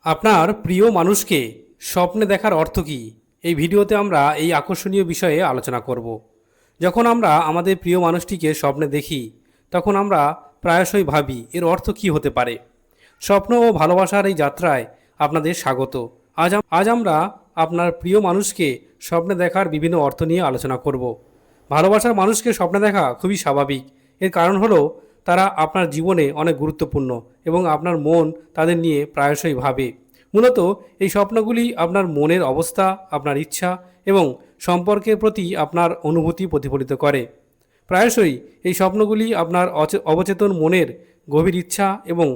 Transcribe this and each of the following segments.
আপনার প্রিয় মানুষকে স্বপ্নে দেখার অর্থ কী? এই ভিডিওতে আমরা এই আকর্ষণীয় বিষয়ে আলোচনা করব। যখন আমরা আমাদের প্রিয় মানুষটিকে স্বপ্নে দেখি, তখন আমরা প্রায়শই ভাবি এর অর্থ কী হতে পারে। স্বপ্ন ও ভালোবাসার এই যাত্রায় আপনাদের স্বাগত। আজ আমরা আপনার প্রিয় মানুষকে স্বপ্নে দেখার বিভিন্ন অর্থ নিয়ে আলোচনা করব। ভালোবাসার মানুষকে স্বপ্নে দেখা খুবই স্বাভাবিক। এর কারণ হলো তারা আপনার জীবনে অনেক গুরুত্বপূর্ণ এবং আপনার মন তাদের নিয়ে প্রায়শই ভাবে। মূলত এই স্বপ্নগুলি আপনার মনের অবস্থা, আপনার ইচ্ছা এবং সম্পর্কের প্রতি আপনার অনুভূতি প্রতিফলিত করে। প্রায়শই এই স্বপ্নগুলি আপনার অবচেতন মনের গভীর ইচ্ছা এবং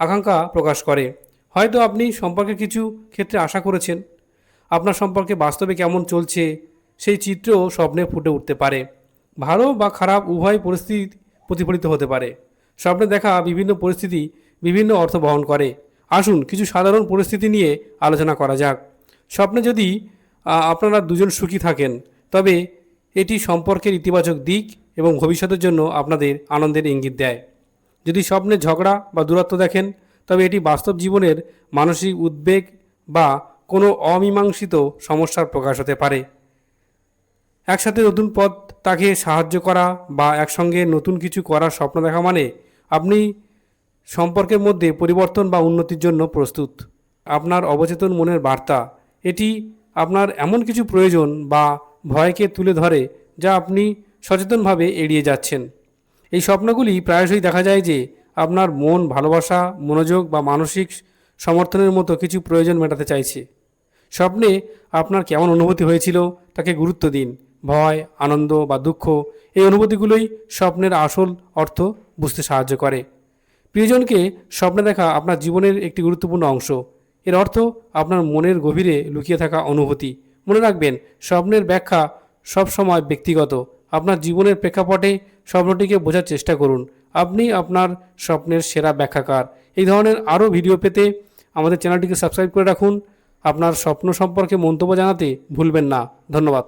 আকাঙ্ক্ষা প্রকাশ করে। হয়তো আপনি সম্পর্কে কিছু ক্ষেত্রে আশা করেছেন, আপনার সম্পর্কে বাস্তবে কেমন চলছে সেই চিত্রও স্বপ্নে ফুটে উঠতে পারে। ভালো বা খারাপ উভয় পরিস্থিতি প্রতিফলিত হতে পারে। স্বপ্নে দেখা বিভিন্ন পরিস্থিতি বিভিন্ন অর্থ বহন করে। আসুন কিছু সাধারণ পরিস্থিতি নিয়ে আলোচনা করা যাক। স্বপ্নে যদি আপনারা দুজন সুখী থাকেন, তবে এটি সম্পর্কের ইতিবাচক দিক এবং ভবিষ্যতের জন্য আপনাদের আনন্দের ইঙ্গিত দেয়। যদি স্বপ্নে ঝগড়া বা দূরত্ব দেখেন, তবে এটি বাস্তব জীবনের মানসিক উদ্বেগ বা কোনো অমীমাংসিত সমস্যার প্রকাশ হতে পারে। একসাথে নতুন পথ তাকে সাহায্য করা বা একসঙ্গে নতুন কিছু করার স্বপ্ন দেখা মানে আপনি সম্পর্কের মধ্যে পরিবর্তন বা উন্নতির জন্য প্রস্তুত। আপনার অবচেতন মনের বার্তা, এটি আপনার এমন কিছু প্রয়োজন বা ভয়কে তুলে ধরে যা আপনি সচেতনভাবে এড়িয়ে যাচ্ছেন। এই স্বপ্নগুলি প্রায়শই দেখা যায় যে আপনার মন ভালোবাসা, মনোযোগ বা মানসিক সমর্থনের মতো কিছু প্রয়োজন মেটাতে চাইছে। স্বপ্নে আপনার কেমন অনুভূতি হয়েছিল তাকে গুরুত্ব দিন। ভয়, আনন্দ বা দুঃখ, এই অনুভূতিগুলোই স্বপ্নের আসল অর্থ বুঝতে সাহায্য করে। প্রিয়জনকে স্বপ্নে দেখা আপনার জীবনের একটি গুরুত্বপূর্ণ অংশ। এর অর্থ আপনার মনের গভীরে লুকিয়ে থাকা অনুভূতি। মনে রাখবেন, স্বপ্নের ব্যাখ্যা সবসময় ব্যক্তিগত। আপনার জীবনের প্রেক্ষাপটে স্বপ্নটিকে বোঝার চেষ্টা করুন। আপনি আপনার স্বপ্নের সেরা ব্যাখ্যাকার। এই ধরনের আরও ভিডিও পেতে আমাদের চ্যানেলটিকে সাবস্ক্রাইব করে রাখুন। আপনার স্বপ্ন সম্পর্কে মন্তব্য জানাতে ভুলবেন না। ধন্যবাদ।